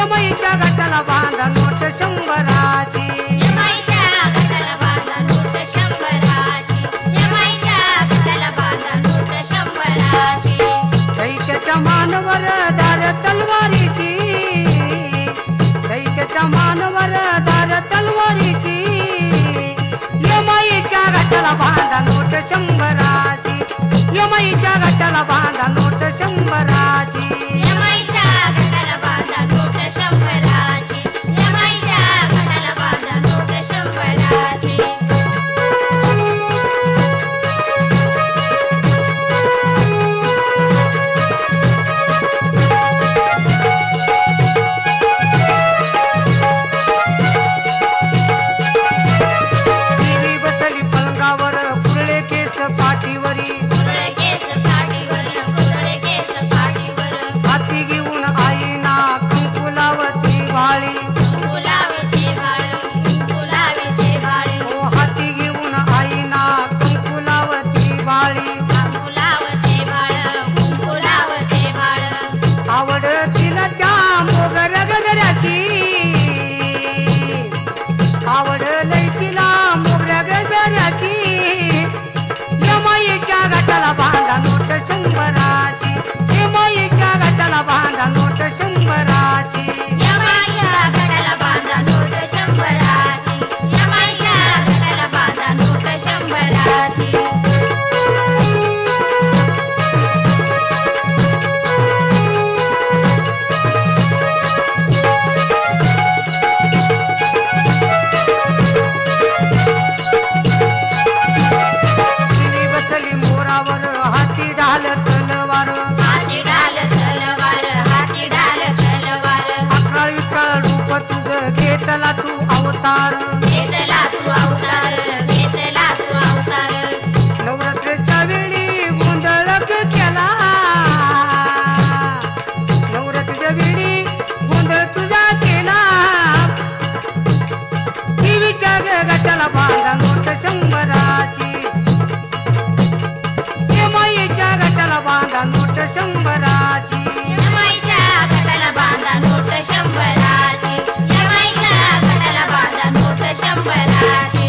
यमाईच्या घाटाला बांधा नोट शंभराची यमाईच्या घाटाला बांधा नोट शंभराची यमाईच्या घाटाला बांधा नोट शंभराची दैत्याच्या मानवर दार तलवारीची दैत्याच्या मानवर दार तलवारीची यमाईच्या घाटाला बांधा नोट शंभराची यमाईच्या घाटाला बांधा नोट शंभराची यमाईच्या घाटाला बांधा नोट शंभराची यमाईच्या घाटाला बांधा नोट शंभराची देवी बसली पलंगावर कुरळे केस पाठीवरी कुरळे केस पाठीवर कुरळे केस पाठीवर हाती घेऊन आईना कंकुलावती भाळी गुलाबीचे बाळ गुलाबीचे बाळ ओ हाती घेऊन आईना कंकुलावती भाळी गुलाबीचे बाळ गुलाबीचे बाळ आवड तिला त्या मोगर गजऱ्याची आवड लई तिला मोगऱ्या गजऱ्याची यमाईच्या घाटाला बांधा नोट शंभराची यमाईच्या घाटाला बांधा नोट शंभराची यमाईच्या घाटाला बांधा नोट शंभराची यमाईच्या घाटाला बांधा नोट शंभराची देवी बसली मोरावर हाती ढाल तलवार हाती डाल तलवार हाती डाल तलवार अकराळ विकराळ रूप तुझं घेतला तू अवतार घेतला तू अवतार घेतला तू अवतार नवरात्रीच्या वेळी गोंधळ केला नवरात्रीच्या वेळी गोंधळ तुझा केला देवीच्या घाटाला बांधा नोट शंभराची यमाईच्या घाटाला बांधा नोट शंभराची यमाईच्या घाटाला बांधा नोट शंभराची यमाईच्या घाटाला बांधा नोट शंभराची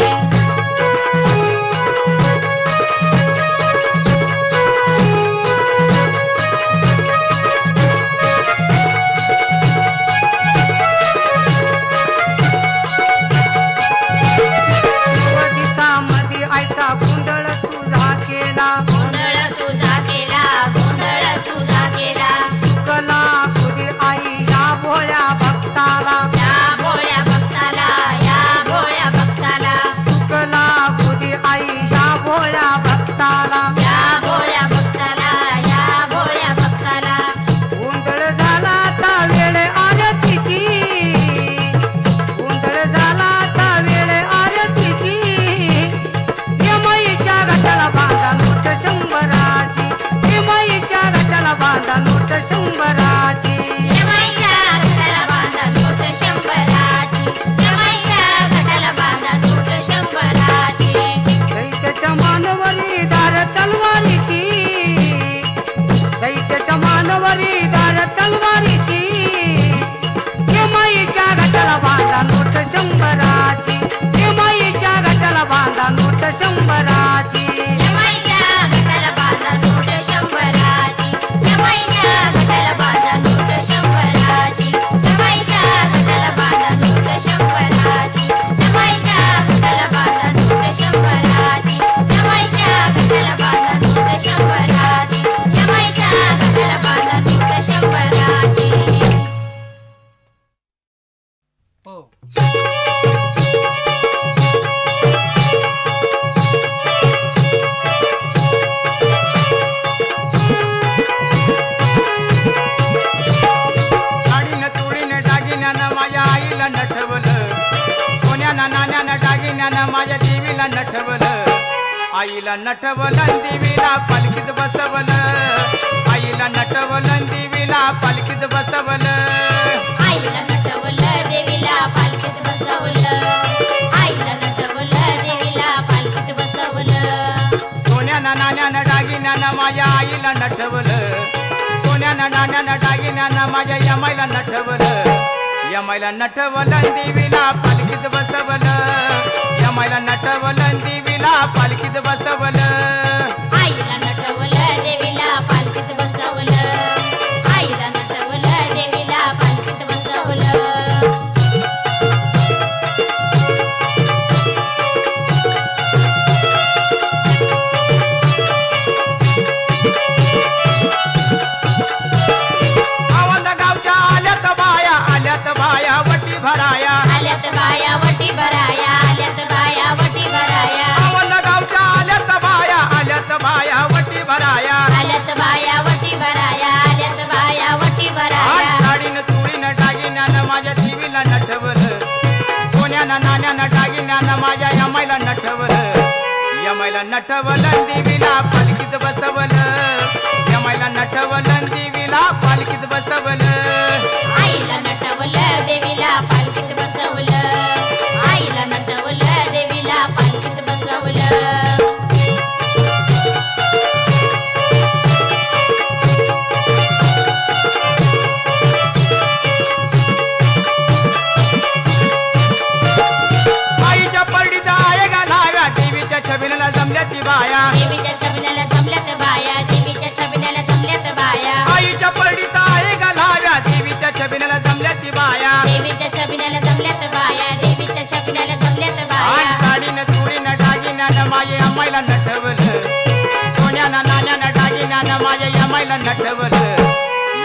दिसामध्ये आईचा गोंधळ तुझा केला गोंधळ तुझा केला गोंधळ तुझा केला कला खुदी आई या भोळ्या भक्ताला या भोळ्या भक्ताला या भोळ्या भक्ताला कला खुदी आई या भोळ्या भक्ताला या भोळ्या भक्ताला या भोळ्या भक्ताला गोंधळ झाला आता वेळ आरतीची गोंधळ झाला आता वेळ आरतीची यमाईच्या घाटाला बांधा नोट शंभराची यमाईच्या घाटाला बांधा नोट शंभराची यमाईच्या घाटाला बांधा नोट शंभराची यमाईच्या घाटाला बांधा नोट शंभराची दैत्याच्या मानवरी दार तलवारीची दैत्याच्या मानवरी दार तलवारीची यमाईच्या घाटाला बांधा नोट शंभराची यमाईच्या घाटाला बांधा नोट शंभराची यमाईच्या घाटाला बांधा नोट शंभराची यमाईच्या घाटाला बांधा नोट शंभराची यमाईच्या घाटाला बांधा नोट शंभराची यमाईच्या घाटाला बांधा नोट शंभराची यमाईच्या घाटाला बांधा नोट शंभराची यमाईच्या घाटाला बांधा नोट शंभराची साडीनं तुळीनं दागिन्यानं माझ्या आईला नटवलं सोन्यानं नाण्यानं दागिन्यानं माझ्या देवीला नटवलं आईला नटवलं देवीला पालखीत बसवलं आईला नटवलं देवीला पालखीत बसवलं आईला नटवलं देवीला पालखीत बसवलं आईला नटवलं देवीला पालखीत बसवलं सोन्यानं नाण्यानं दागिन्यानं माझ्या आईला नटवलं सोन्यानं नाण्यानं दागिन्यानं माझ्या यमाईला नटवलं यमायला नटवलं देवीला पालखीत बसवलं यमायला नटवलं देवीला पालखीत बसवलं आईला नटवलं देवीला पालखीत बसवलं आईला नटवलं देवीला पालखीत बसवलं भराया आल्यात बाया वटी भराया आल्यात बाया वटी भराया आवला गावच्या आल्यात बाया वटी भराया आल्यात बाया वटी भराया आल्यात बाया वटी भराया साडीनं तुळीनं डागिन्यानं माझ्या देवीला नटवलं सोन्यानं नाण्यानं डागिन्यानं माझ्या यमायला नटवलं यमायला नटवलं देवीला पालखीत बसवलं यमायला नटवलं देवीला पालखीत बसवलं आईला नटवलं देवीला पालखीत बसवलं आईला नटवलं देवीला पालखीत बसवलं आईच्या पडीत आहे घालाव्या देवीच्या छबिनाला जमल्या ती बाया देवीच्या छबिनाला जमल्यात बाया देवीच्या छबिनाला जमल्यात बाया आईच्या पडीत आहे घालाव्या देवीच्या छबिनाला जमल्या ती बाया देवीच्या छबिनाला जमल्यात बाया देवीच्या छबिनाला जमल्यात बाया साडीनं तुळीनं डागिन्यानं माझ्या यमायला नटवलं सोन्यानं नाण्यानं डागिन्यानं माझ्या यमायला नटवलं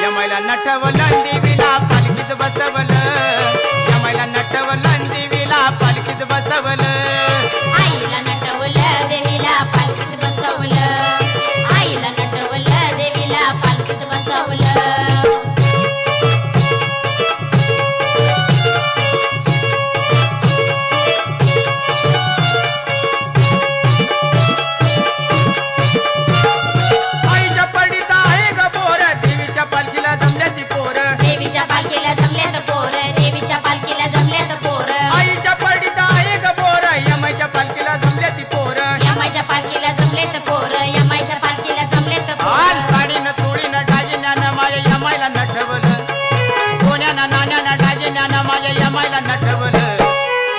यमायला नटवलं देवीला पालखीत बसवलं यमायला नटवलं देवीला पालखीत बसवलं आईला नटवलं देवीला पालखीत बसवलं आईला नटवलं देवीला पालखीत बसवलं आईच्या पडीत आहे ग पोर देवीच्या पालखीला जमल्या ती पोर देवीच्या पालखीला जमल्यात पोर देवीच्या पालखीला जमल्यात पोर आईच्या पडीत आहे ग पोर यमाईच्या पालखीला जमल्या ती पोर यमाईच्या पालखीला जमल्यात पोर यमाईच्या पालखीला जमल्यात आन पोर साडीनं तुळीनं डागिन्यानं माझ्या यमाईला नटवलं सोन्यानं नाण्यानं डागिन्यानं माझ्या यमाईला नटवलं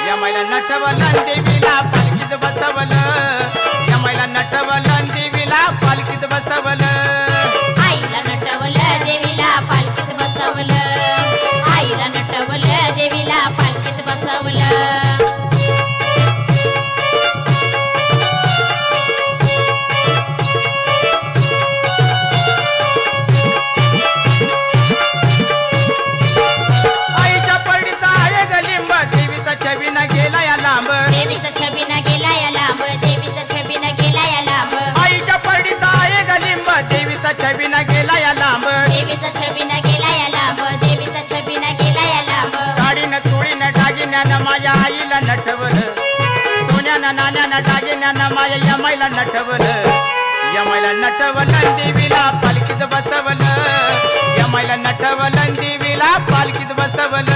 यमाईला नटवलं देवीला पालखीत बसवलं यमाईला नटवलं देवीला पालखीत बसवलं आईला नटवलं देवीला पालखीत बसवलं आईला नटवलं देवीला पालखीत बसवलं आईच्या पडीत आहे ग लिंब देवीचा छबिना गेला या लांब देवीचा छबिना गेला या लांब देवीचा छबिना गेला या लांब आईच्या पडीत आहे ग लिंब देवीचा छबिना गेला या लांब देवीचा छबिना गेला या लांब देवीचा छबिना गेला या लांब साडीनं तुळीनं डागिन्यानं माझ्या आईला नटवलं सोन्यानं नाण्यानं डागिन्यानं माझ्या यमाईला नटवलं यमाईला नटवलं देवीला पालखीत बसवलं यमाईला नटवलं देवीला पालखीत बसवलं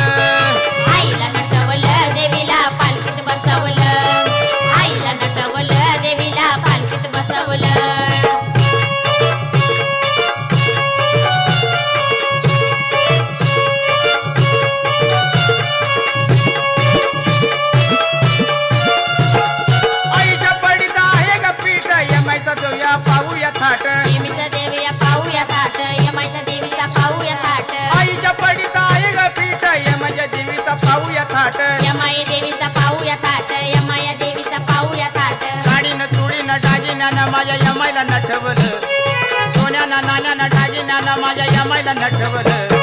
आईला नटवलं देवीला पालखीत बसवलं आईला नटवलं देवीला पालखीत बसवलं आईच्या पडीत आहे ग पीठ यमाईचा देऊया पाहूया थाट देवीचा देवीया पाहूया थाट यमाईच्या देवीचा पाहूया थाट आईच्या पडीत आहे ग पीठ यमाच्या देवीचा पाहूया थाट यमाई देवीचा पाहूया थाट यमाया देवीचा पाहूया थाट साडीनं तुळीनं डागिन्यानं माझ्या यमाईला नटवलं सोन्यानं नाण्यानं डागिन्यानं माझ्या यमाईला नटवलं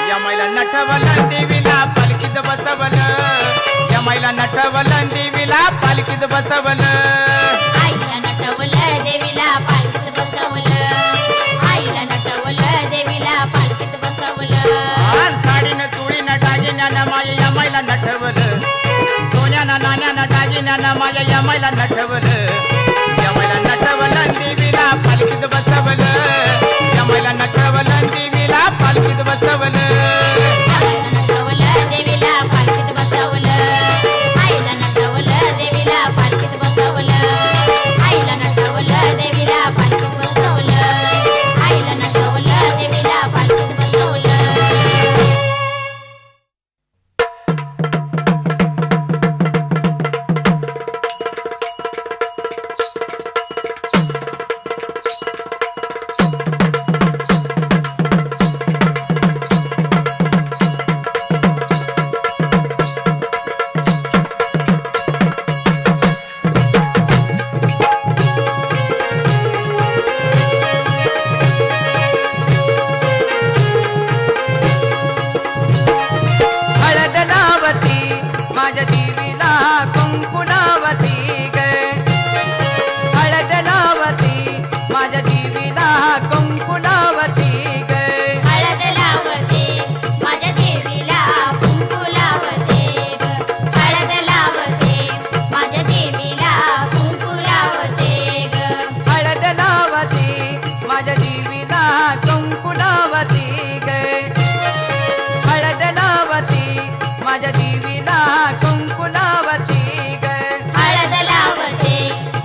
यमाईला नटवलं देवीला पालखीत बसवलं यमाईला नटवलं देवीला पालखीत बसवलं आईला नटवलं देवीला पालखीत बसवलं आईला नटवलं देवीला पालखीत बसवलं आन साडीनं तुळीनं डागिन्यानं माझ्या यमाईला नटवलं सोन्यानं नाण्यानं डागिन्यानं माझ्या यमाईला नटवलं यमाईला नटवलं देवीला पालखीत बसवलं यमाईला नटवलं देवीला पालखीत बसवलं आईला नटवलं देवीला पालखीत बसवलं आईला नटवलं देवीला पालखीत बसवलं आईला नटवलं देवीला पालखीत बसवलं आईला नटवलं देवीला पालखीत बसवलं कुंकू लावती ग हळद लावती माझ्या देवीला कुंकू लावती ग हळद लावते माझ्या देवीला कुंकू लावते ग हळद लावते माझ्या देवीला कुंकू लावते ग हळद लावती माझ्या देवीला कुंकू लावती ग हळद लावती माझ्या देवीला कुंकू लावती ग हळद लावते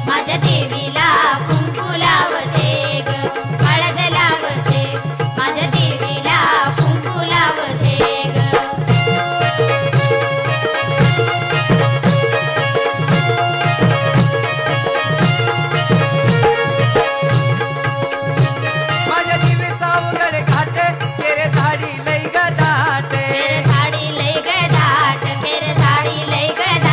माझ्या देवीला कुंकू लावते ग हळद लावते माझ्या देवीला कुंकू लावते ग माझ्या देवीचा उघड घाट केरे झाडी लई ग दाट फेर झाडी लय ग दाट फेर झाडी लय ग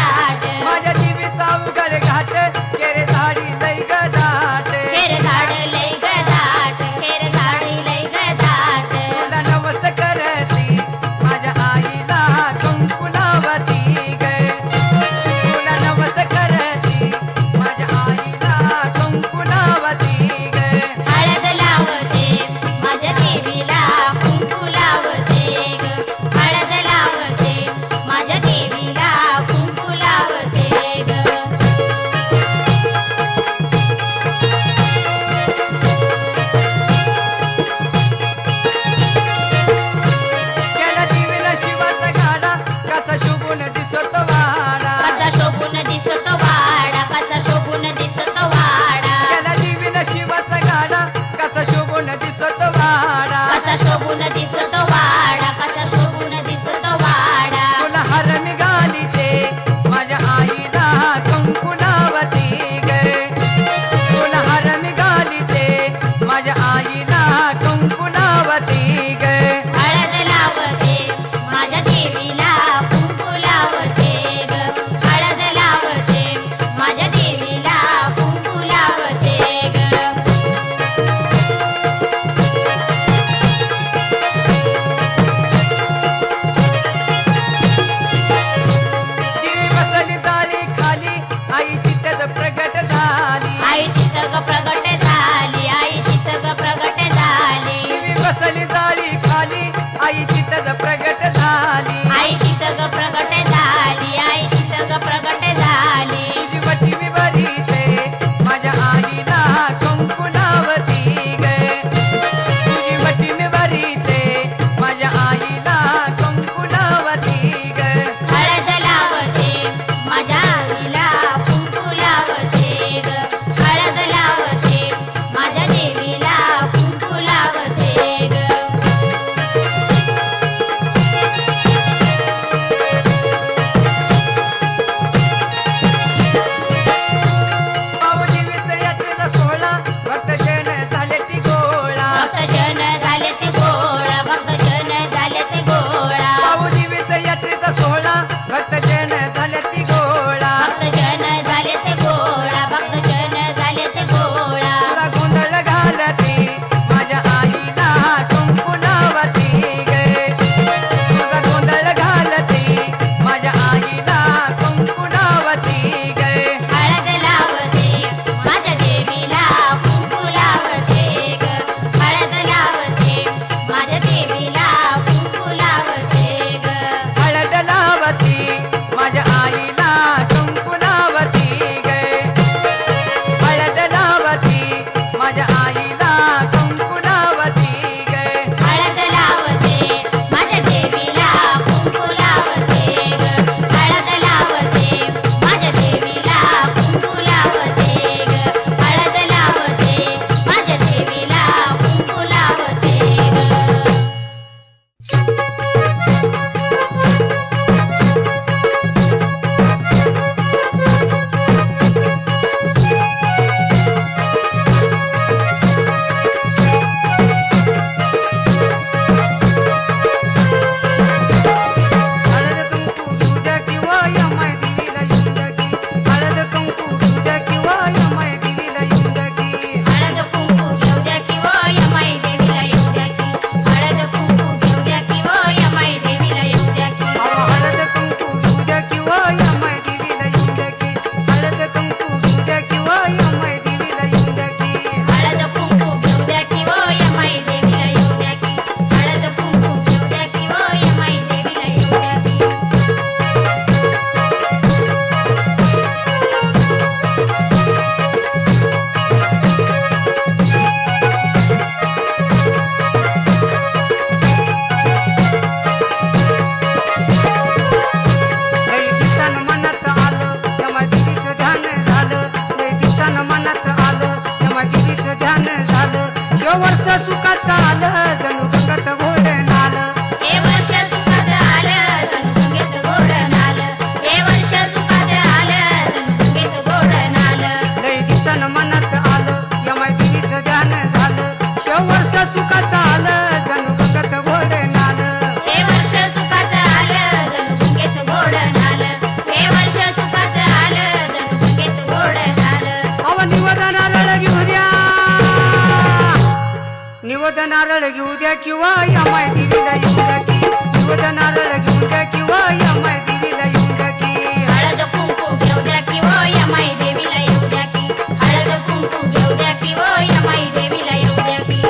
द्या किंवा या माय देवीला येऊ द्या की निवद नारळ घेऊन द्या किंवा या माय देवीला येऊ द्या की हळद कुंकू घेऊ द्या की हो या माई देवीला येऊ द्या की हळद कुंकू घेऊ द्या की हो या माई देवीला येऊ द्या की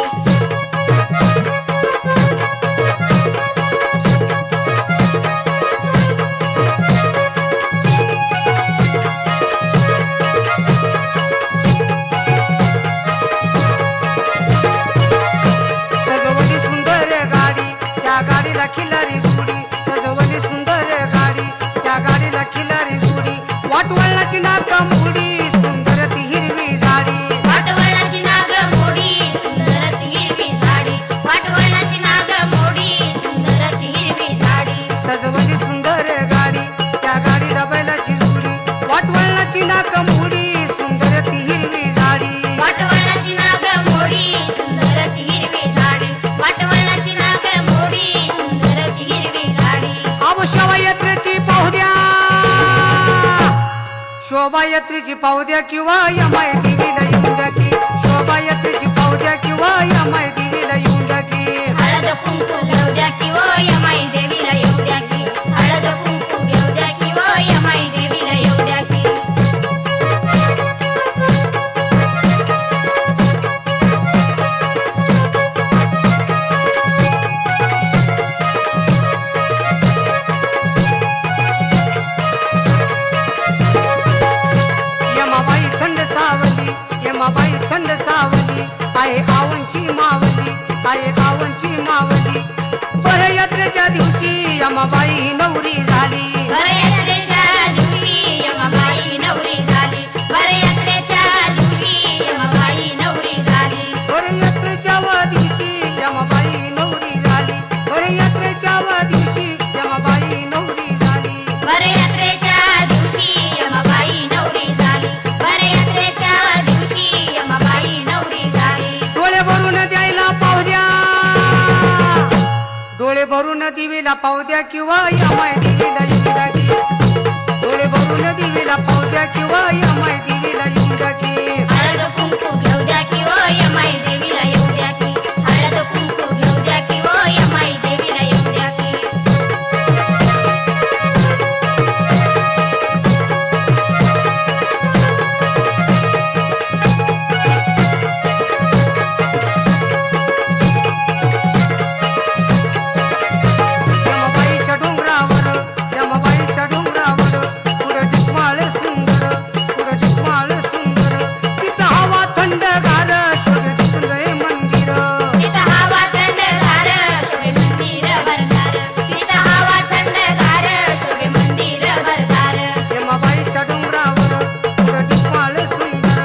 सजवली सुंदर गाडी त्या गाडीला खिलारी जोडी सजवली सुंदर गाडी त्या गाडीला खिलारी जोडी वाटवळणाची नाका मुडी सुंदर ती हिरवी झाडी वाटवळणाची नाग मोडी सुंदर ती हिरवी झाडी वाटवळणाची नाग मोडी सुंदर ती हिरवी झाडी सजवली सुंदर गाडी त्या गाडीला बैलाची जोडी वाटवळणाची नाका मुडी सुंदर ती हिरवी झाडी वाटवळणाची नाग मोडी सुंदर ती हिरवी झाडी वाटवळणाची नाग मोडी सुंदर ती हिरवी झाडी अहो शोभायात्रेची पाहू द्या शोभायात्रेची पाहू द्या किंवा या माय देवीला येऊ द्या की शोभायात्रेची पाहू द्या किंवा या माय देवीला येऊ द्या की हळद कुंकू घेऊ द्या की हो या माई देवीला येऊ द्या की हळद कुंकू घेऊ द्या की हो या माई देवीला येऊ द्या की यमाबाई थंड सावली यमाबाई थंड सावली आहे आवनची मावली आहे आवनची मावली बरं यात्रेच्या दिवशी यमाबाई नवरी झाली वरयात्रेच्या दिवशी यमाबाई नवरी झाली वरयात्रेच्या दिवशी यमाबाई नवरी झाली बरं यात्रेच्या दिवशी यमाबाई नवरी झाली बरं यात्रेच्या दिवशी यमाबाई नवरी झाली वरयात्रेच्या दिवशी यमाबाई नवरी झाली वरयात्रेच्या दिवशी यमाबाई नवरी झाली डोळे भरून द्यायला पाहू द्या डोळे भरून दिवीला पाहू द्या किंवा या माय देवीला येऊ द्या की डोळे भरून दिवीला पाहू द्या किंवा या माय देवीला येऊ द्या की हळद कुंकू घेऊ द्या की हो या माई देवीला येऊ द्या की हळद कुंकू घेऊ द्या की हो या माई देवीला येऊ द्या की यमाबाईच्या डोंगरावर यमाबाईच्या डोंगरावर पुढं टिकमाळ सुंदर पुढं टिकमाळ सुंदर तिथं हवा थंडगार शोभे सुंदर मंदिर तिथं हवा थंडगार शोभे मंदिर भरदार तिथं हवा थंडगार शोभे मंदिर भरदार यमाबाईच्या डोंगरावर पुढं टिकमाळ सुंदर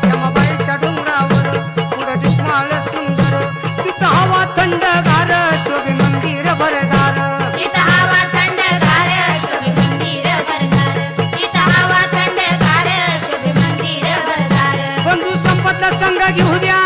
यमाबाईच्या डोंगरावर पुढं टिकमाळ सुंदर तिथं हवा थंडगार शोभे मंदिर भरदार तिथं हवा थंडगार शोभे मंदिर भरदार तिथं हवा थंडगार शोभे मंदिर भरदार बंधू संपतला संघ घेऊ द्या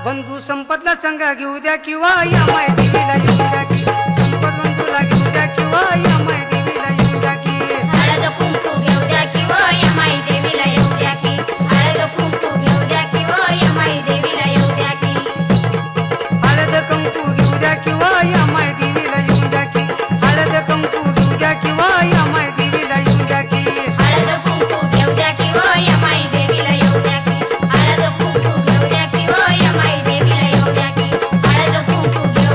बंधू संपतला संघ घेऊ द्या किंवा या माय देवीला येऊ द्या की संपत बंधूला घेऊ द्या किंवा या माय देवीला येऊ द्या की हळद कुंकू घेऊ द्या की हो या माई देवीला येऊ द्या की हळद कुंकू घेऊ द्या की हो या माई देवीला येऊ द्या की हळद कंकू घेऊ द्या किंवा या माय देवीला येऊ द्या की हळद कंकू घेऊ द्या किंवा या माय देवीला येऊ द्या की हळद कुंकू घेऊ द्या की हो या माई देवीला येऊ द्या की हळद कुंकू घेऊ द्या की हो या माई देवीला येऊ द्या की हळद कुंकू घेऊ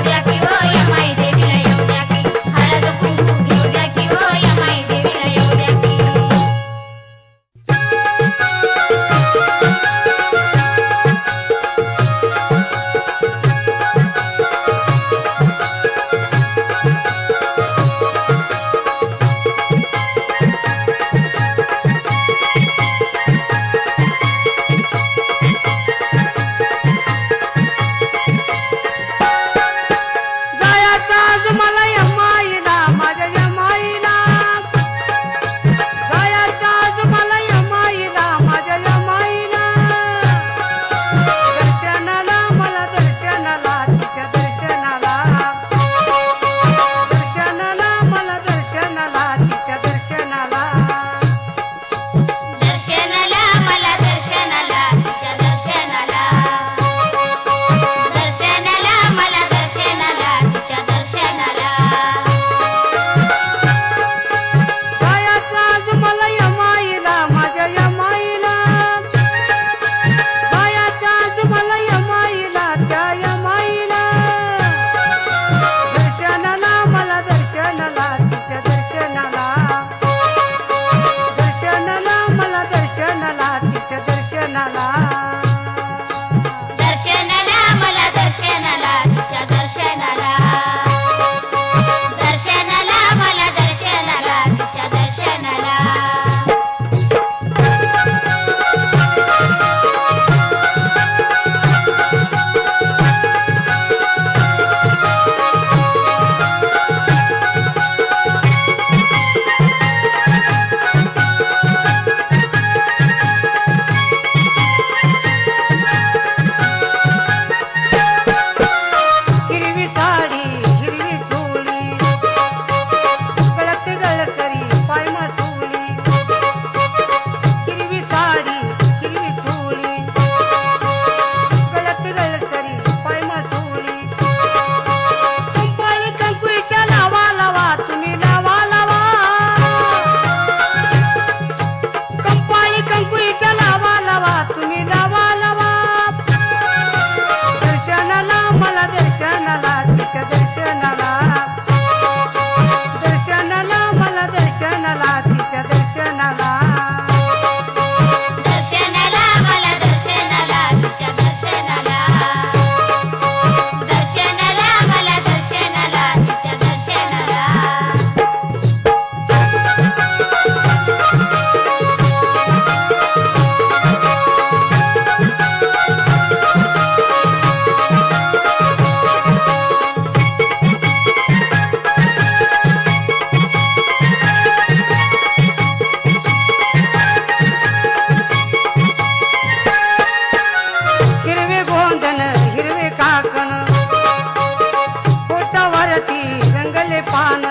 पान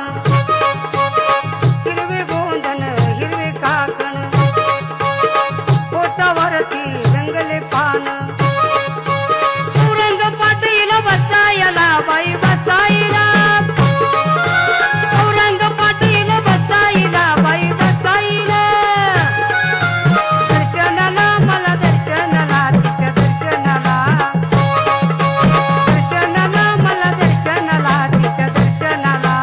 हिरवे गोंधन हिरवे काकण पोटावरती रंगले पान औरंग पाटील बसायला बाई बसायला औरंग पाटील बसायला बाई बसायला दर्शनाला मला दर्शनाला तिच्या दर्शनाला दर्शनाला मला दर्शनाला तिच्या दर्शनाला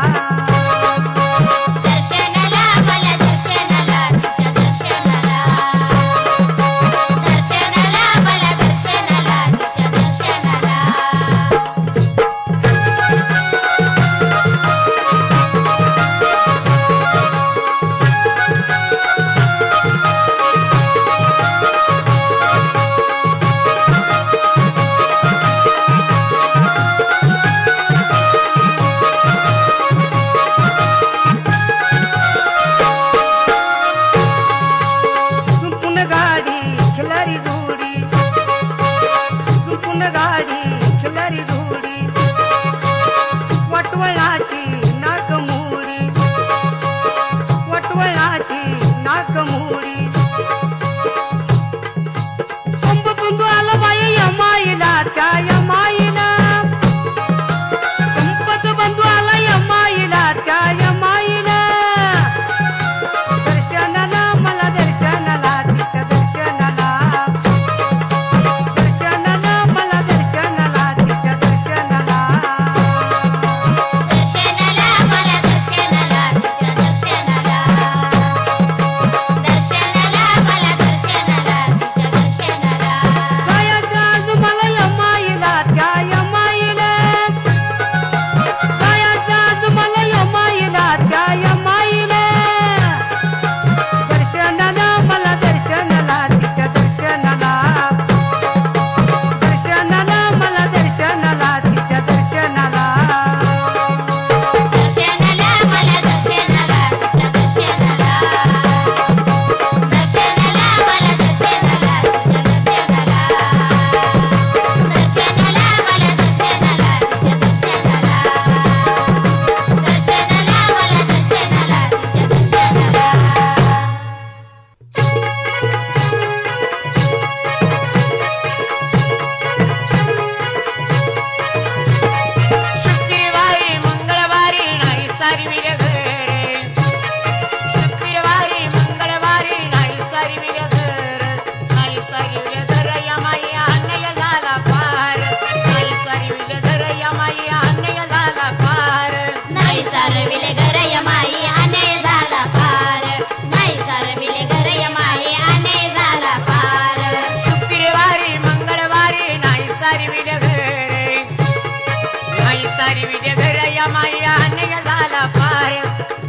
दर्शनाला मला दर्शनाला तिच्या दर्शनाला दर्शनाला मला दर्शनाला तिच्या दर्शनाला सुंपून गाडी खिलारी जोडी सुंपून गाडी खिलारी जोडी वटवळाची नाकमुडी वटवळाची नाकमुडी संपतुंदू आलं बाई यमाईला त्या यमाईला संपत बंधू आला यमाईला त्या यमाईला दर्शनाला मला दर्शनाला तिच्या दर्शनाला दर्शनाला मला दर्शनाला तिच्या दर्शनाला दर्शनाला मला दर्शनाला तिच्या दर्शनाला दर्शनाला मला दर्शनाला तिच्या दर्शनाला जायचं आज मला यमाईला त्या यमाईला जायचं आज मला यमाईला त्या यमाईला दर्शनाला मला दर्शनाला तिच्या दर्शनाला दर्शनाला मला दर्शनाला तिच्या दर्शनाला दर्शनाला मला दर्शनाला तिच्या दर्शनाला दर्शनाला मला दर्शनाला तिच्या दर्शनाला दर्शनाला मला दर्शनाला तिच्या दर्शनाला दर्शनाला मला दर्शनाला तिच्या दर्शनाला शुक्रवारी मंगळवारी नाही सारी विरे घर शुक्रवारी मंगळवारी नाही सारी विरे घर नाही सारी विरे घर या माई अन्याय झाला पार नाही सारी विरे घर या माई अन्याय झाला पार नाही सारविले घर यमाई अन्याय झाला पार नाही सारविले घर यमाई अन्याय झाला पार शुक्रवारी मंगळवारी नाही सारी विरे घर नाही सारी विरे घर या माई अन्याय झाला पार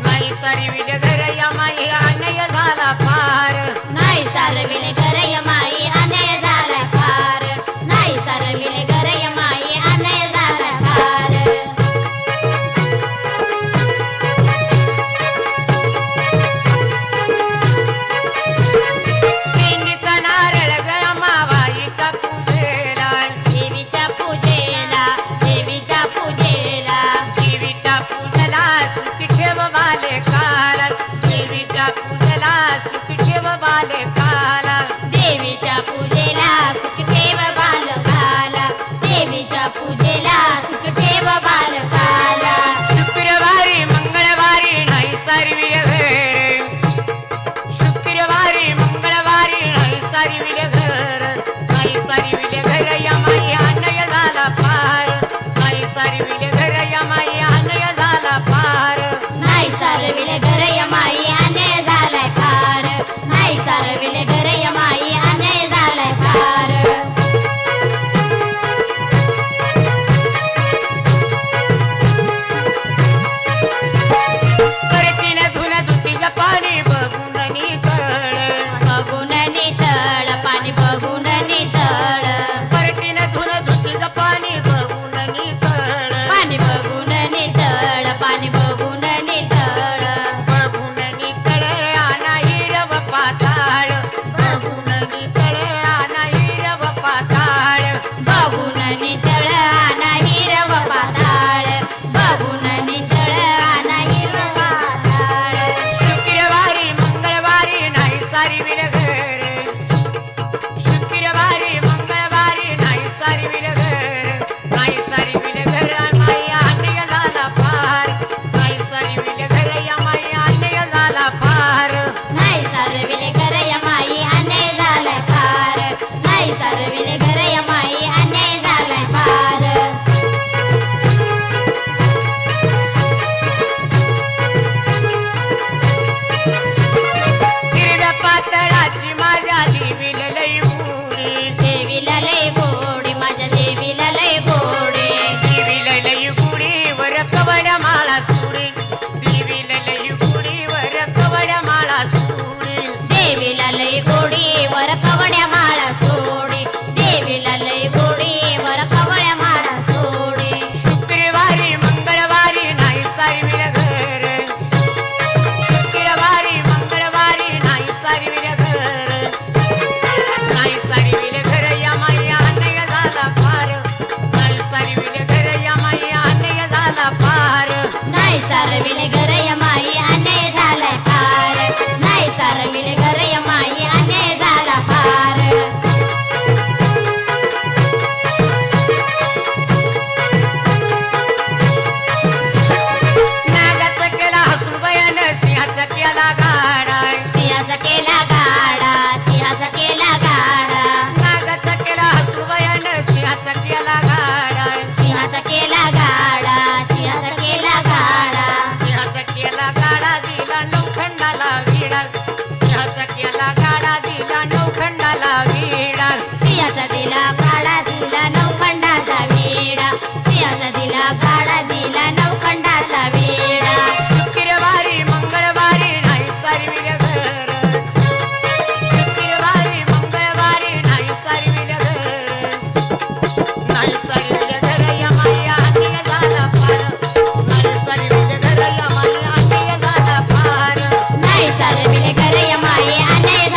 नाही सारी विरे घर या माई अन्याय झाला पार नाही सारविले घर यमाई अन्याय झाला पार नाही सारविले घर यमाई अन्याय झाला पार शेंडीचा नारळ गया मावाईच्या पूजेला देवीच्या पूजेला देवीच्या पूजेला देवीच्या पूजेला सुखी ठेव बाले काला देवीच्या पूजेला सुखी ठेव बाले काला देवीच्या पूजेला सुख ठेव बालकाला देवीच्या पूजेला सुख ठेव बालकाला शुक्रवारी मंगळवारी नाही सारी विरे घर शुक्रवारी मंगळवारी नाही सारी विरे घर नाही सारी विरे घर या माई अन्याय झाला पार नाही सारी विरे घर या माई अन्याय झाला पार नाही सारविले घर यमाई अन्याय झालाय पार नाही सारविले घर यमाई अन्याय झालाय पार परटीने धुन धुतीचं पाणी बघून नितळ बघून नितळ पाणी बघून नितळ परटीने धुन धुतीचं पाणी बघून नितळ पाणी बघून नितळ पाणी बघून नितळ सारविले घर यमाई अन्याय झाला फार नाही सारविले घर यमाई अन्याय झाला फार नागाचा केला हसूबायान सिंहाचा केला गाडा सिंहाचा केला गाडा सिंहाचा केला गाडा नागाचा केला हसूबायान सिंहाचा केला गाडा सिंहाचा केला गाडा सिंहाचा केला गाडा सिंहाचा केला गाडा दिला नौखंडाला विडा सिंहाचा केला गाडा दिला नौखंडाला विडा सिंहाचा दिला गाडा दिला नौखंडाचा वेडा सिंहाचा दिला गाडा दिला नौखंडाचा वेडा शुक्रवारी मंगळवारी नाही सारविले घर शुक्रवारी मंगळवारी नाही सारविले घर नाही सारविले घर यमाई अन्याय झाला फार नाही सारविले घर यमाई अन्याय झाला फार नाही सारविले घर यमाई अन्याय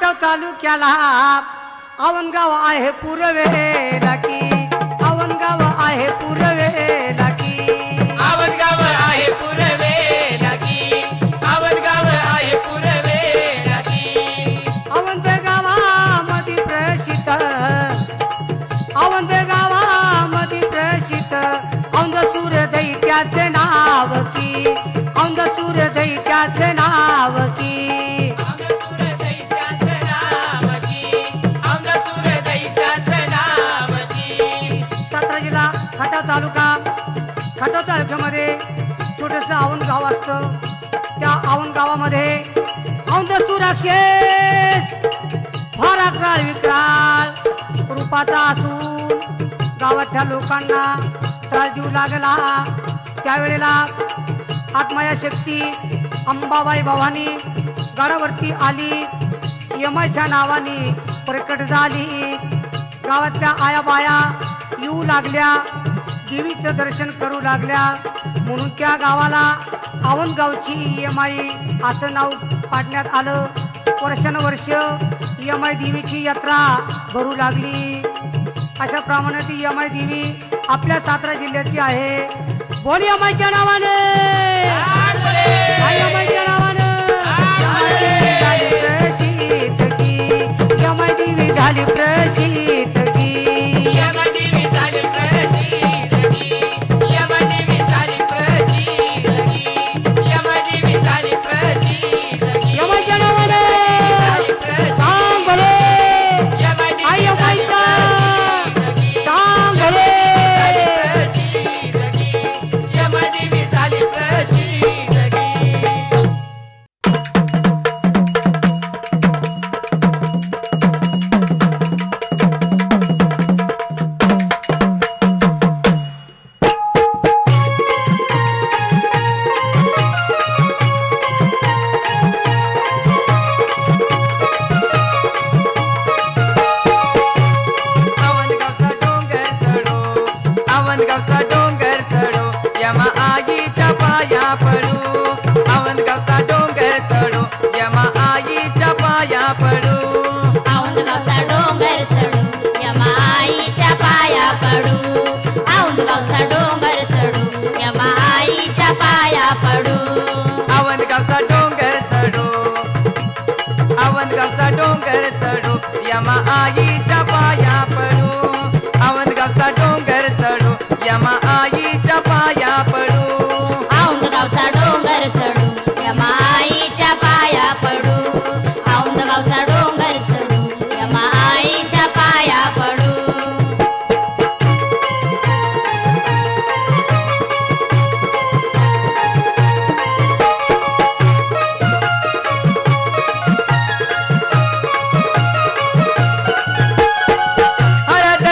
खाटाव तालुक्याला आवनगाव आहे पूर्वेला की आवनगाव आहे पूर्वेला की आवनगाव आहे पूर्वेला की आवनगाव आहे पूर्वेला की आवंत गावामध्ये प्रसिद्ध आवंत गावामध्ये प्रसिद्ध औंध सूर दैत्याचे नाव की औंध सूर दैत्याचे नाव की सातारा जिल्हा खटाव तालुका खटाव तालुक्यामध्ये छोटंसं आवण गाव असतं. त्या आवण गावामध्ये औंध सुराक्षेस फार अकराळ विक्राळ रूपाचा असून गावातल्या लोकांना त्रास देऊ लागला. त्यावेळेला आत्माया शक्ती अंबाबाई भवानी गडावरती आली. यमाच्या नावाने प्रकट झाली. गावातल्या आया बाया येऊ लागल्या, देवीचं दर्शन करू लागल्या. म्हणून त्या गावाला आवनगावची यमाई असं नाव पाडण्यात आलं. वर्षानुवर्ष यमाई देवीची यात्रा भरू लागली. अशा प्रमाणे ती यमाई देवी आपल्या सातारा जिल्ह्याची आहे. बोल यमाईच्या नावाने, यमाईच्या नावाने झाली प्रसिद्ध की यमाई देवी झाली प्रसिद्ध की यमाईच्या नावाने सांग भले आई यमाईचा सांग भले. आवनगावचा डोंगर चढो यमा आईच्या पाया पडू आवनगावचा डोंगर चढो यमा आईच्या पाया पडू औंधगावचा डोंगर चढू यमा आईच्या पाया पडू औंधगावचा डोंगर चढू यमा आईच्या पाया पडू आवनगावचा डोंगर चढो आवनगावचा डोंगर चढो यमा आईच्या पाया पडू आवनगावचा डोंगर चढो यमा आईच्या पाया पडू औंधगावचा डोंगर चढू यमा आईच्या पाया पडू औंधगावचा डोंगर चढू यमा आईच्या पाया पडू. हळद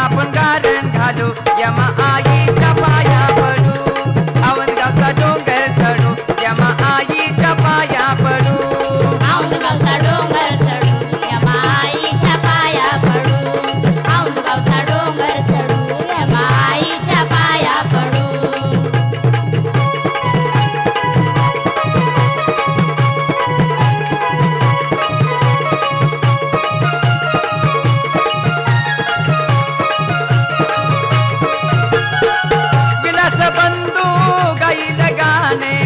आपण गारण घालू यमा आईच्या पाया पडू औंधगावचा डोंगर चढू यमा आईच्या पाया पडू औंधगावचा डोंगर चढू यमा आईच्या पाया पडू औंधगावचा डोंगर चढू यमा आईच्या पाया पडू विलास बंधू गाईल गाणे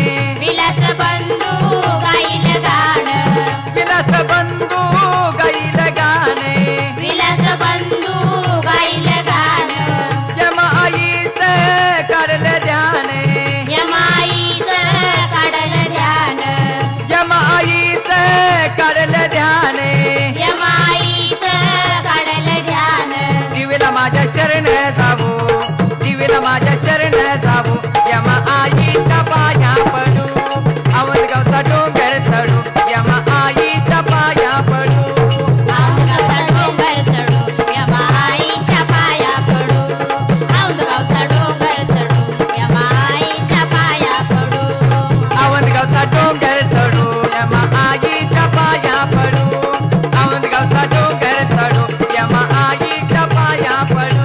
विलास बंधू गाईल गाणं विलास बंधू गाईल गाणे विलास बंधू गाईल गाणं यमा आईचे काढले ध्याने यमाईचं काढल ध्यान यमा आईचे काढले ध्याने यमाईचं काढल ध्यान दिवेला माझ्या शरण जाऊ दिवेला माझ्या शरण जाऊ यमा आईच्या पाया पडू औंधगावचा डोंगर चढू यमा आईच्या पाया पडू औंधगावचा डोंगर चढू यमाईच्या पाया पडू औंधगावचा डोंगर चढू यमाईच्या पाया पडू औंधगावचा डोंगर चढू यमा आईच्या पाया पडू औंधगावचा डोंगर चढू यमा आईच्या पाया पडू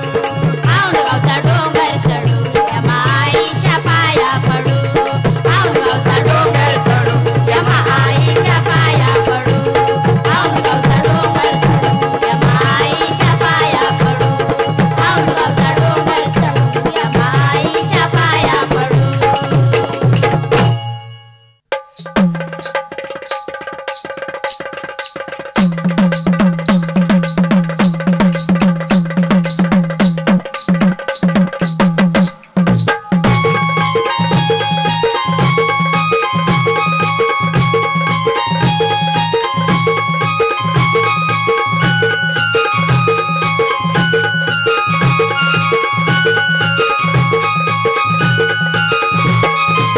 औंधगावचा डोंगर चढू यमाईच्या पाया पडू औंधगावचा डोंगर चढू यमाईच्या पाया पडू औंधगावचा डोंगर चढू यमाईच्या पाया पडू औंधगावचा डोंगर चढू यमाईच्या पाया पडू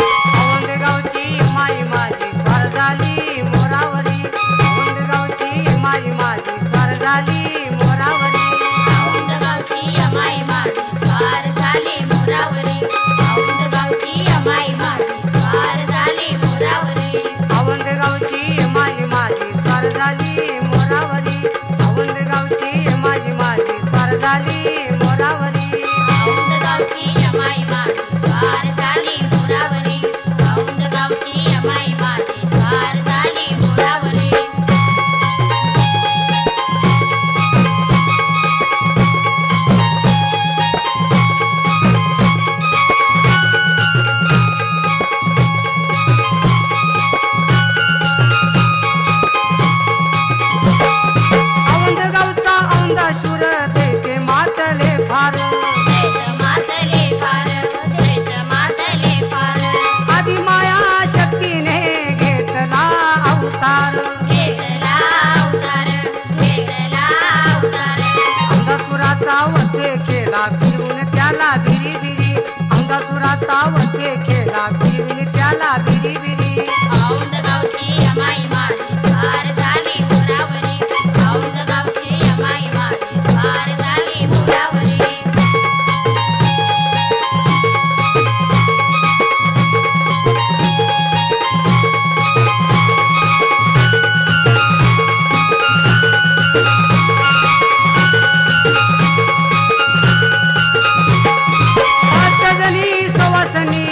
औंधगावची माई माझी स्वार झाली मोरावरी औंधगावची माई माझी स्वार झाली मोरावरी औंधगावची यमाई माझी स्वार झाली मोरावरी औंधगावची यमाई माझी स्वार झाली मोरावरी औंधगावची माई माझी स्वार झाली मोरावरी औंधगावची माई माझी स्वार झाली मोरावरी औंधगावची यमाई माझी स्वार झाली मोरावरी औंधगावची यमाई माझी स्वार झाली मोरावरी औंधगावचा औंधाशूर देते मातले फार द्वैत मातले फार द्वैत मातले फार आधी माया शक्तीने घेतला अवतार घेतला अवतार घेतला अवतार अंगासुराचा वधे केला फिरून त्याला भिरी भिरी अंगासुराचा वधे केला फिरून त्याला भिरी भिरी औंधगावची यमाई माझी स्वार झाली मोरावरी औंधगावची यमाई माझी स्वार झाली मोरावरी अष्टजनी सवासनी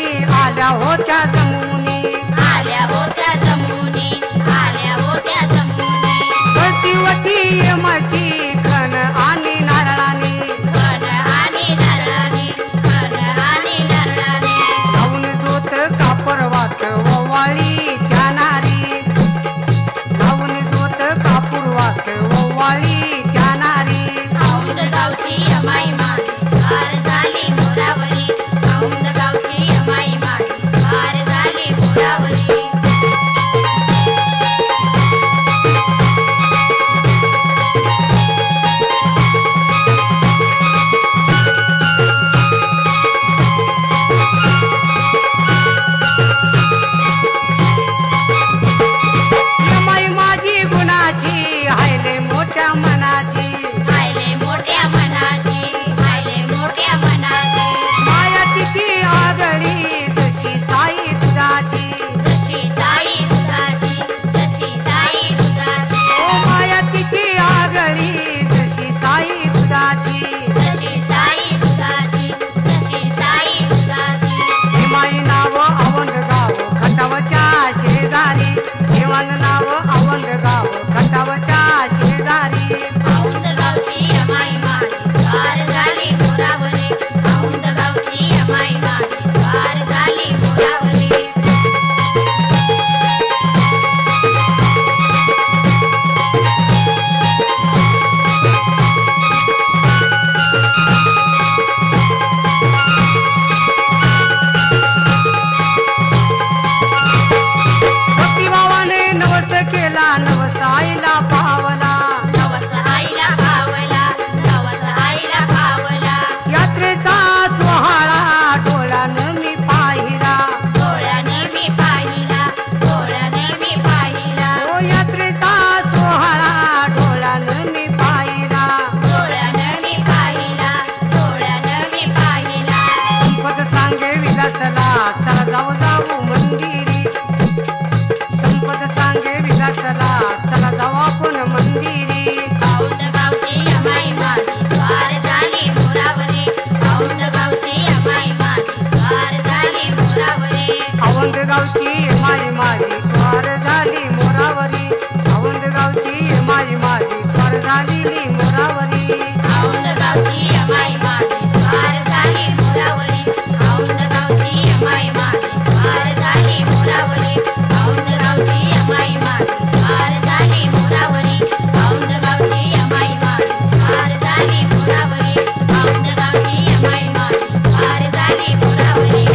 आलेली मोरावरी औंध गावची अमाई माझी स्वार झाली मोरावरी औंध गावची अमाई माझी स्वार झाली मोरावरी औंध गावची अमाई माझी स्वार झाली मोरावरी औंध गावची अमाई माझी स्वार झाली मोरावरी औंध गावची अमाई माझी स्वार झाली मोरावरी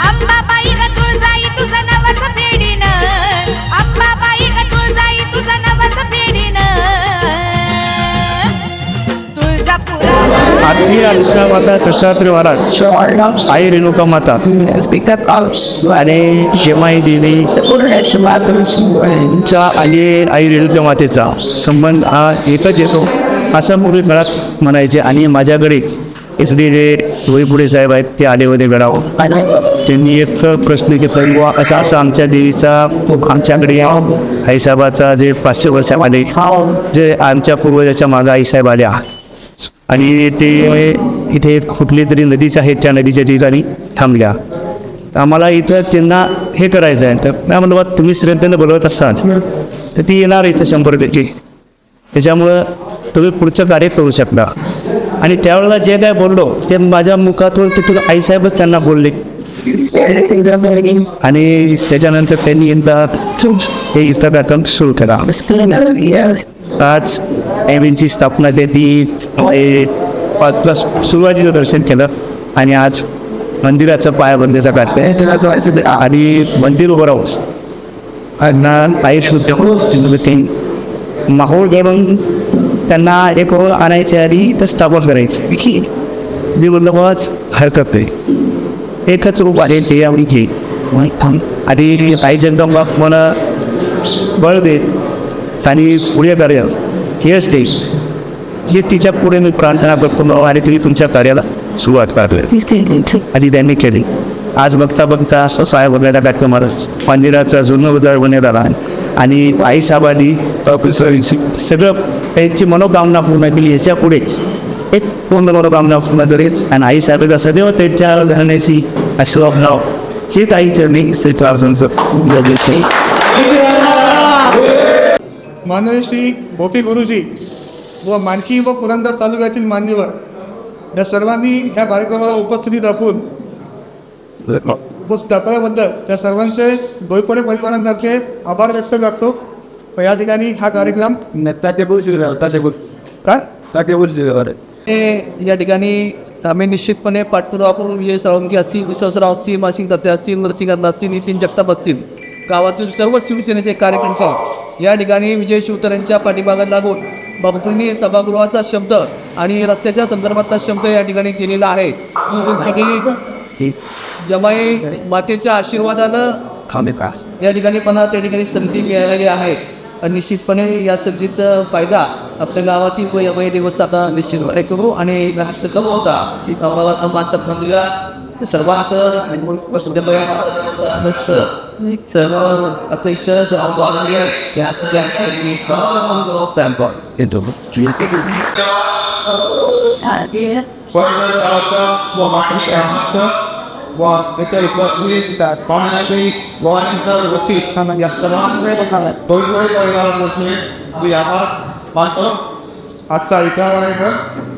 अंबाबाई ग तुळजाई तुझं नवस फेडीन अंबाबाई ग तुळजाई तुझं नवस फेडीन तुळजापुराला आरती आलसा माता दत्तात्रय महाराज आई रेणुका माता आणि शेमाई देवीचा आणि आई रेणुका मातेचा संबंध हा एकच येतो असं पूर्वी काळात म्हणायचे. आणि माझ्याकडे इसडी जे डोईपुढे साहेब आहेत ते आले होते गडावर. त्यांनी एक प्रश्न घेतला बुवा असं असं आमच्या देवीचा आमच्याकडे आईसाहेबाचा जे 500 वर्षामध्ये जे आमच्या पूर्वजाच्या मागं आईसाहेब आल्या आणि ते इथे कुठली तरी नदीच आहे त्या नदीच्या ठिकाणी थांबल्या. आम्हाला इथं त्यांना हे करायचं आहे. तर मी म्हणलं बा तुम्ही श्रद्धेनं बोलवत असाल तर ती येणार इथं 100%. त्याच्यामुळं तुम्ही पुढचं कार्य करू शकता. आणि त्यावेळेला जे काय बोललो ते माझ्या मुखातून तिथून आईसाहेबच त्यांना बोलले. आणि त्याच्यानंतर त्यांनी एकदा हे इथं कार्यक्रम सुरू केला. आज एमची स्थापना त्यांनी सुरुवातीचं दर्शन केलं आणि आज मंदिराचं पायाबंदीचा कार्यक्रम आणि मंदिर उभं राहून काही शुद्ध माहोल घेऊन त्यांना एक आणायचे आणि तर स्थापन करायचे. मी म्हणलं बाबाच हरकत नाही एकच रूप आहे ते आम्ही घे आणि काही जगदंबा मला बळ देत आणि पुढे कार्य हे असते हे तिच्या पुढे मी प्रार्थना करतो आणि तुम्ही तुमच्या कार्याला सुरुवात करतो आणि त्यांनी केली. आज बघता बघता असं साहेब वगैरे कार्यक्रमाला मंदिराचा जुनं उदाहरण बनवला आला आणि आईसाहेबांनी सगळं त्यांची मनोकामना पूर्ण केली. ह्याच्या पुढेच एक पूर्ण मनोकामना पूर्ण करेल आणि आईसाहेबांना सदैव त्यांच्या घराण्याची आशीर्वाद नाव हे काही चरणी माननीय श्री गोपी गुरुजी व मानकी व पुरंदर तालुक्यातील मान्यवर या सर्वांनी ह्या कार्यक्रमाला उपस्थिती दाखवून दाखवल्याबद्दल त्या सर्वांचे डोईफोडे परिवारांतर्फे आभार व्यक्त करतो. व या ठिकाणी हा कार्यक्रम या ठिकाणी आम्ही निश्चितपणे पाठपुरावा करून विजय साळुंके असतील, विश्वासराव असतील, मासिक दत्ते असतील, नरसिंह असतील, नितीन जगताप असतील, गावातील सर्व शिवसेनेचे कार्यकर्ते या ठिकाणी विजय शिवतऱ्यांच्या पाठीमागे लागून बापूंनी सभागृहाचा शब्द आणि रस्त्याच्या संदर्भातला शब्द या ठिकाणी केलेला आहे. जमाई मातेच्या आशीर्वादानं या ठिकाणी पण त्या ठिकाणी संधी मिळालेली आहे. निश्चितपणे या संधीचा फायदा आपल्या गावातील व यमाई देवस्थानाला निश्चितपणे करू आणि घराचं कम होता आम्हाला माणसात मंदिरा सर्वांचं सर्व अतिशय या आजचा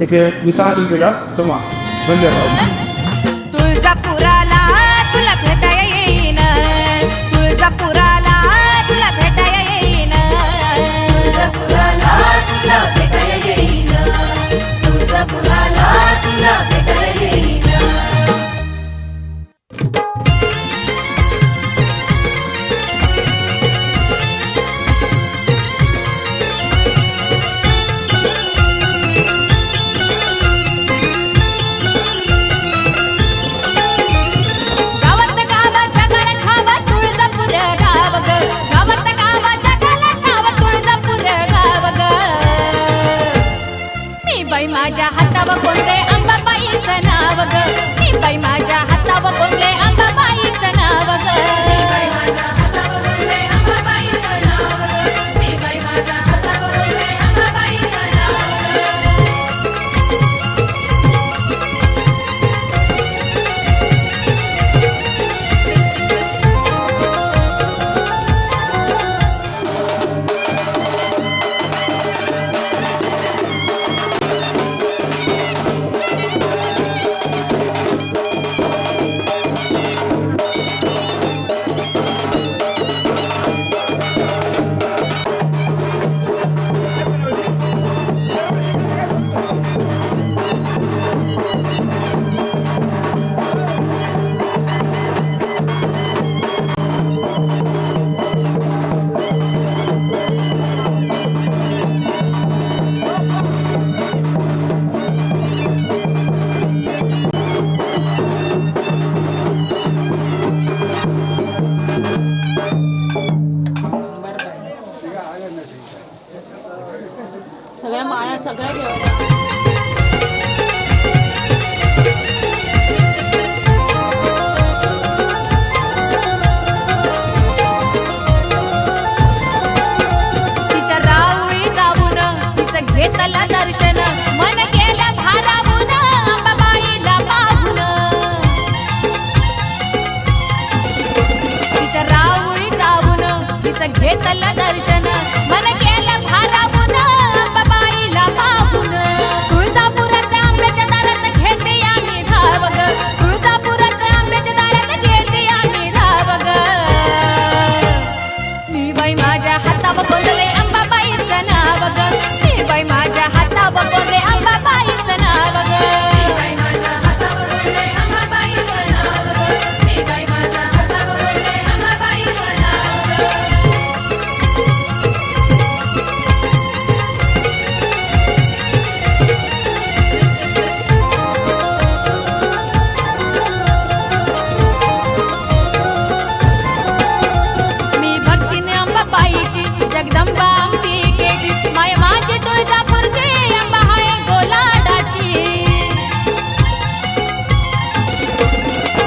एक विसार केला तेव्हा धन्यवाद. तुळजापुराला तुला भेटाया येईन तुळजापुराला तुला भेटाया येईन तुळजापुराला तुला भेटायला येईन तुळजापुराला तुला भेटायला येईन माझ्या हातावर कोणते अंबाबाईचं नाव ग मी बाई माझ्या हातावर कोणते अंबाबाईचं नाव ग मी बाई माझ्या हातावर कोणते अंबाबाईचं नाव ग मी बाई माझ्या हातावर कोणते अंबाबाई घेतलं दर्शन मन केलं भारावून अंबाबाईला पाहून तिच्या राऊळी जाऊन तिचं घेतलं दर्शन मन केलं भारावून अंबाबाईला पाहून तुळजापुरात आंब्याच्या दारात घेते आम्ही धाव ग तुळजापुरात आंब्याच्या दारात घेते आम्ही धाव ग मी बाई माझ्या हातावर गोंधळे अंबाबाईचं नाव ग मी बाई माझ्या हातावर गोंधळे अंबाबाईचं नाव ग मी भक्तीने अंबाबाईची जगदंबा अंबिकेची माय माझी तुळजापूरची अंबा हाय गोलाडाची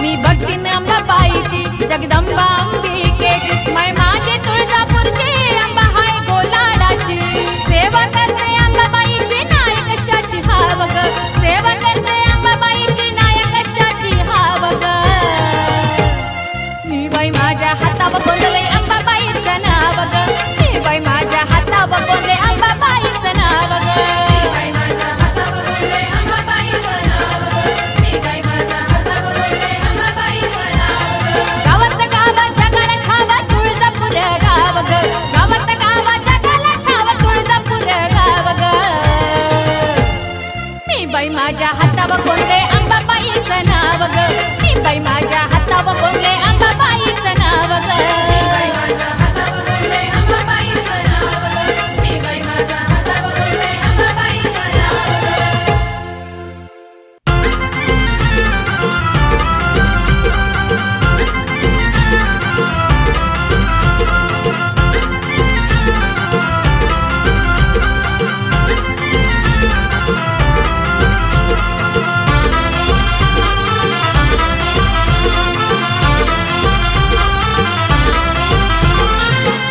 मी भक्तीने अंबाबाईची जगदंबा अंबिकेची माय माझी तुळजापूरची अंबा हाय गोलाडाची सेवा करते अंबाबाईची नायक कशाची हाव ग सेवा करते अंबाबाईची नायक कशाची हाव ग मी बाई माझ्या हातावर गोंधळे अंबाबाईचं नाव ग मी बाई माझ्या हातावर गोंधळे अंबाबाईचं नाव ग गावात गावा जगाला ठावा तुळजापूर गाव ग गावात गावा जगाला ठावा तुळजापूर गाव ग मी बाई माझ्या हातावर गोंधळे अंबाबाईचं नाव ग मी बाई माझ्या हातावर गोंधळे अंबाबाईचं नाव ग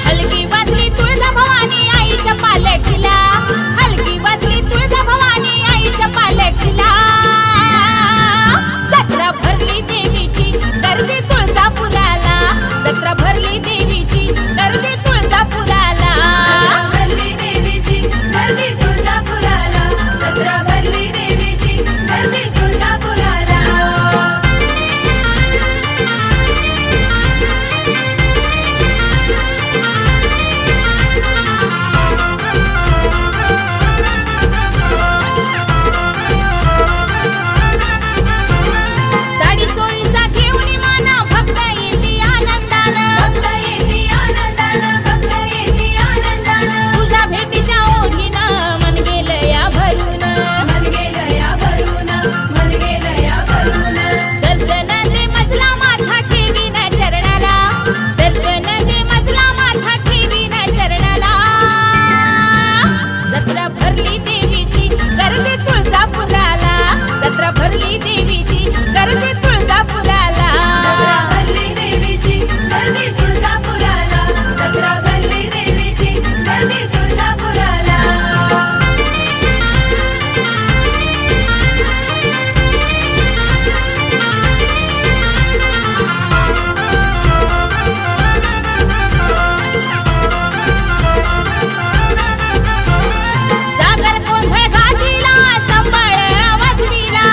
हलकी वाजली तुळजा भवानी आईच्या पालखीला हलकी वाजली तुळजा भवानी आईच्या पालखीला जत्रा भरली देवीची गर्दी तुळजापुराला जत्रा भरली देवीची गर्दी तुळजापुराला भरली देवीची गर्दी तुळजापुराला जत्रा भरली देवीची गर्दी तुळजापुराला साडी चोळीचा घेऊन माना भक्त येते आनंदानं तुझ्या भेटीच्या ओढीनं मन गेलं या भरून दर्शन दे मजला माथा ठेवीन चरणाला दर्शन दे मजला माथा ठेवीन चरणाला जत्रा भरली देवीची गर्दी तुळजापुराला जत्रा भरली देवीची गर्दी तुळजापुराला भरली देवीची गर्दी तुळजापुराला जत्रा भरली देवीची गर्दी तुळजापुराला जागर गोंधळ गाजीला संबळ वाजविला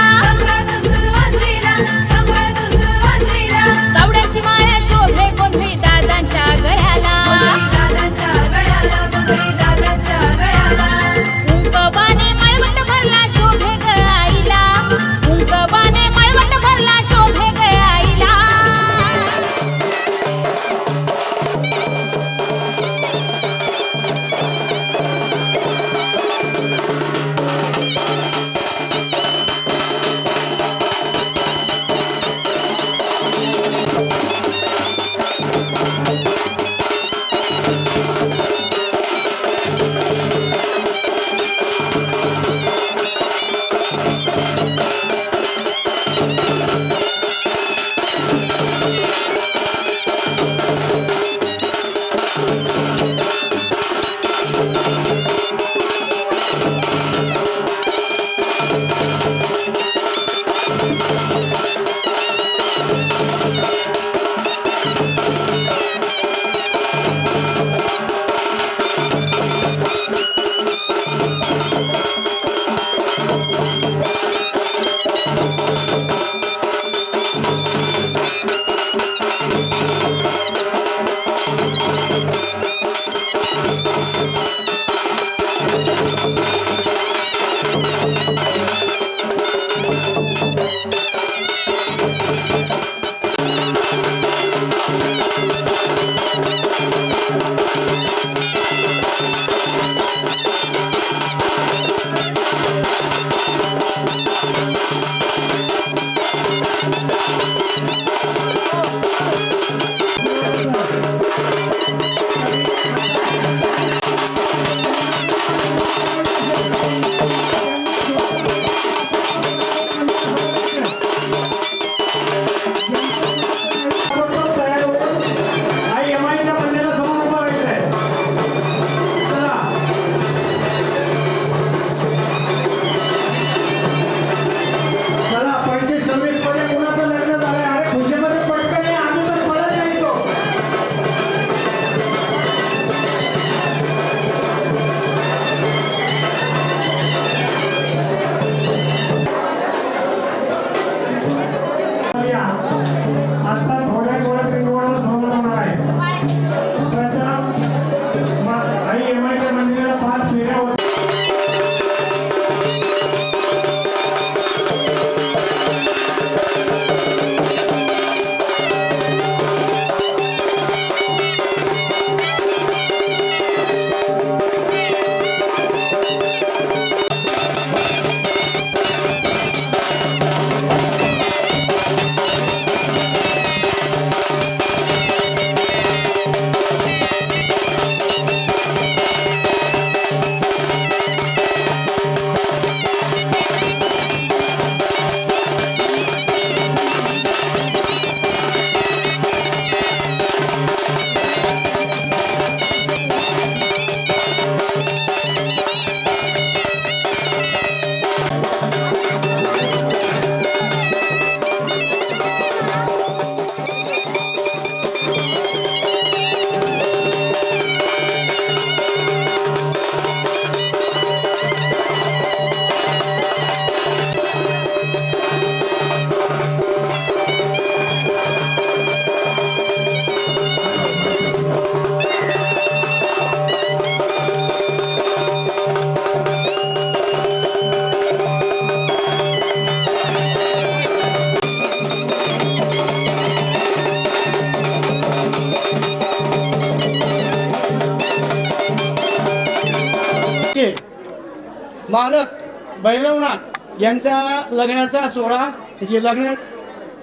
मालक भैरवनाथ यांचा लग्नाचा सोहळा जे लग्न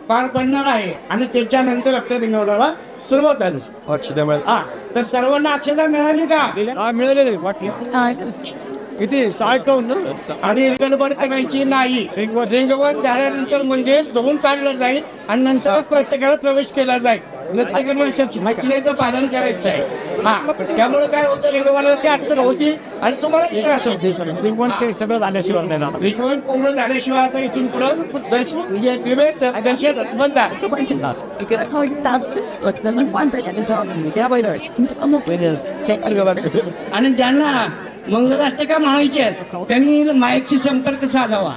पार पडणार आहे आणि त्याच्यानंतर आपल्या रिंगवडाला सुरुवात झाली. हा तर सर्वांना अक्षता मिळाली का? मिळालेली किती सायकवून आणि रिंगण करायची नाही. रिंगण झाल्यानंतर म्हणजे धुवून काढलं जाईल आणि नंतर प्रत्येकाला प्रवेश केला जाईल. प्रत्येकाने पालन करायचं आहे. हा त्यामुळे काय होतं रिंगणाला ती अडचण होती आणि तुम्हाला त्रास होते. रिंगण ते सगळं झाल्याशिवाय नाही. रिंगण पूर्ण झाल्याशिवाय आता इथून पुढं दर्शन म्हणजे दर्शन बंद आणि ज्यांना मंगलाष्टका म्हणायचे आहेत त्यांनी माईकशी संपर्क साधावा.